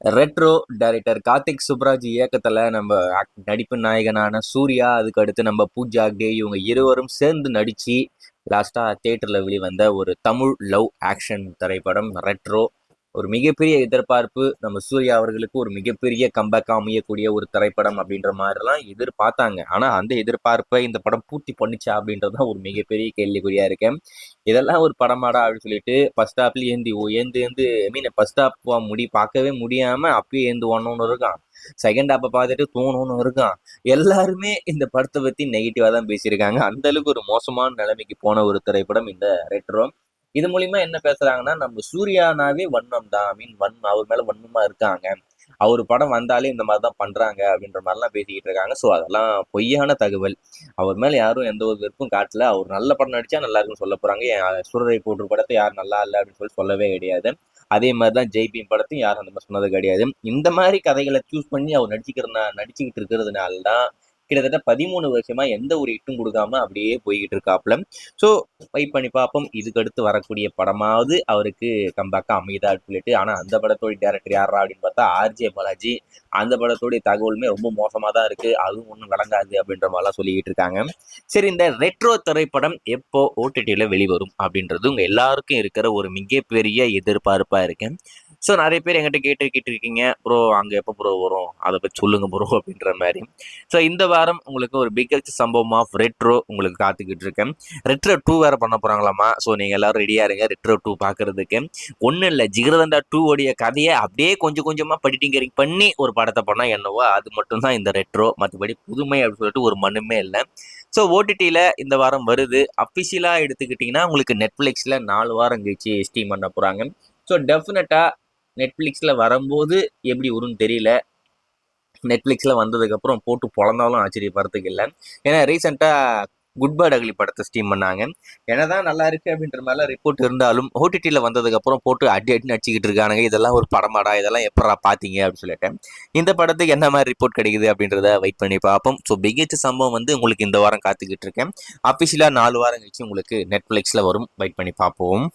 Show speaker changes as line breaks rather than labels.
Retro director Karthik Subraj இயக்கத்துல நம்ம நடிப்பு நாயகனான சூர்யா, அதுக்கு அடுத்து நம்ம பூஜா ஹெக்டே, இவங்க இருவரும் சேர்ந்து நடிச்சு லாஸ்டா தியேட்டர்ல வெளிவந்த ஒரு தமிழ் லவ் ஆக்ஷன் திரைப்படம் ரெட்ரோ. ஒரு மிகப்பெரிய எதிர்பார்ப்பு, நம்ம சூர்யா அவர்களுக்கு ஒரு மிகப்பெரிய கம்பேக்கா அமையக்கூடிய ஒரு திரைப்படம் அப்படின்ற மாதிரிலாம் எதிர்பார்த்தாங்க. ஆனா அந்த எதிர்பார்ப்பை இந்த படம் பூர்த்தி பண்ணுச்சா அப்படின்றதுதான் ஒரு மிகப்பெரிய கேள்விக்குறியா இருக்கேன். இதெல்லாம் ஒரு படமாடா அப்படின்னு சொல்லிட்டு ஃபர்ஸ்ட் ஹாப்ல ஏந்தி ஏந்து ஏந்து ஐ மீன் ஃபர்ஸ்ட் ஹாப் பார்க்கவே முடியாம அப்பயே ஏந்து ஒன்னு இருக்கான். செகண்ட் ஹாப்பை பார்த்துட்டு தூணணும்னு இருக்கான். எல்லாருமே இந்த படத்தை பத்தி நெகட்டிவா தான் பேசியிருக்காங்க. அந்த அளவுக்கு ஒரு மோசமான நிலைமைக்கு போன ஒரு திரைப்படம் இந்த ரெட்ரோ. இது மூலியமா என்ன பேசுறாங்கன்னா, நம்ம சூர்யானாவே வன்மம் தான், ஐ மீன் அவர் மேல வன்மமா இருக்காங்க, அவர் படம் வந்தாலே இந்த மாதிரி தான் பண்றாங்க அப்படின்ற மாதிரிலாம் பேசிக்கிட்டு இருக்காங்க. ஸோ அதெல்லாம் பொய்யான தகவல். அவர் மேல யாரும் எந்த ஒரு வெறுப்பும் காட்டல. அவர் நல்ல படம் நடிச்சா நல்லா இருக்குன்னு சொல்ல போறாங்க. சூரரை போட்டு படத்தை யாரும் நல்லா இல்லை அப்படின்னு சொல்லவே கிடையாது. அதே மாதிரிதான் ஜெய்பீம் படத்தையும் யாரும் அந்த மாதிரி சொன்னது கிடையாது. இந்த மாதிரி கதைகளை சூஸ் பண்ணி அவர் நடிச்சுக்கிட்டு இருக்கிறதுனால தான் கிட்டத்தட்ட 13 வருஷமா எந்த ஒரு ஹிட்டும் கொடுக்காம அப்படியே போய்கிட்டு இருக்காப்ல. ஸோ வெயிட் பண்ணி பார்ப்போம், இதுக்கு அடுத்து வரக்கூடிய படமாவது அவருக்கு கம்பேக்கா அமைதா சொல்லிட்டு. ஆனா அந்த படத்தோட டேரக்டர் யாரா அப்படின்னு பார்த்தா ஆர்ஜே பாலாஜி. அந்த படத்தோடைய தகவலுமே ரொம்ப மோசமா தான் இருக்கு, அதுவும் ஒன்றும் விளங்காது அப்படின்ற மாதிரிலாம் சொல்லிக்கிட்டு இருக்காங்க. சரி, இந்த ரெட்ரோ திரைப்படம் எப்போ ஓடிடியில் வெளிவரும் அப்படின்றது உங்க எல்லாருக்கும் இருக்கிற ஒரு மிகப்பெரிய எதிர்பார்ப்பா இருக்கு. ஸோ நிறைய பேர் எங்கிட்ட கேட்டு இருக்கீங்க, ப்ரோ அங்கே எப்போ ப்ரோ வரும் அதை பற்றி சொல்லுங்க ப்ரோ அப்படின்ற மாதிரி. ஸோ இந்த வாரம் உங்களுக்கு ஒரு பிக்கஸ்ட் சம்பவம் ஆஃப் ரெட்ரோ உங்களுக்கு காத்துக்கிட்டு இருக்கேன். ரெட்ரோ 2 வேற பண்ண போறாங்களாமா. ஸோ நீங்க எல்லாரும் ரெடியா இருங்க ரெட்ரோ 2 பார்க்கறதுக்கு. ஒன்றும் இல்லை, ஜிகர்தண்டா 2 உடைய கதையை அப்படியே கொஞ்சம் கொஞ்சமா படிட்டிங்கரிங் பண்ணி ஒரு படத்தை பண்ணா என்னவோ அது மட்டும்தான் இந்த ரெட்ரோ. மற்றபடி புதுமை அப்படின்னு சொல்லிட்டு ஒரு மண்ணுமே இல்லை. ஸோ ஓடிடியில் இந்த வாரம் வருது. அஃபிஷியலாக எடுத்துக்கிட்டிங்கன்னா உங்களுக்கு நெட்ஃப்ளிக்ஸில் 4 வாரம் கழிச்சு ஸ்ட்ரீம் பண்ண போகிறாங்க. ஸோ டெஃபினட்டாக நெட்ஃப்ளிக்ஸில் வரும்போது எப்படி வரும்னு தெரியல. நெட்ஃப்ளிக்ஸில் வந்ததுக்கப்புறம் போட்டு பொழந்தாலும் ஆச்சரியப்படுறதுக்கு இல்லை. ஏன்னா ரீசெண்டாக குட் பேட் அக்லி படத்தை ஸ்ட்ரீம் பண்ணாங்க. என்னதான் நல்லா இருக்கு அப்படின்ற மாதிரிலாம் ரிப்போர்ட் இருந்தாலும் ஓடிடியில் வந்ததுக்கப்புறம் போட்டு அடி நடிச்சுக்கிட்டு இருக்கானுங்க. இதெல்லாம் ஒரு படமாடா, இதெல்லாம் எப்படா பார்த்தீங்க அப்படின்னு சொல்லிட்டு. இந்த படத்துக்கு என்ன மாதிரி ரிப்போர்ட் கிடைக்குது அப்படின்றத வெயிட் பண்ணி பார்ப்போம். ஸோ பிக்கெஸ்ட் சம்பவம் வந்து உங்களுக்கு இந்த வாரம் காத்துக்கிட்டு இருக்கேன். அஃபிஷியலாக 4 வாரம் கழிச்சு உங்களுக்கு நெட்ஃப்ளிக்ஸில் வரும், வெயிட் பண்ணி பார்ப்போம்.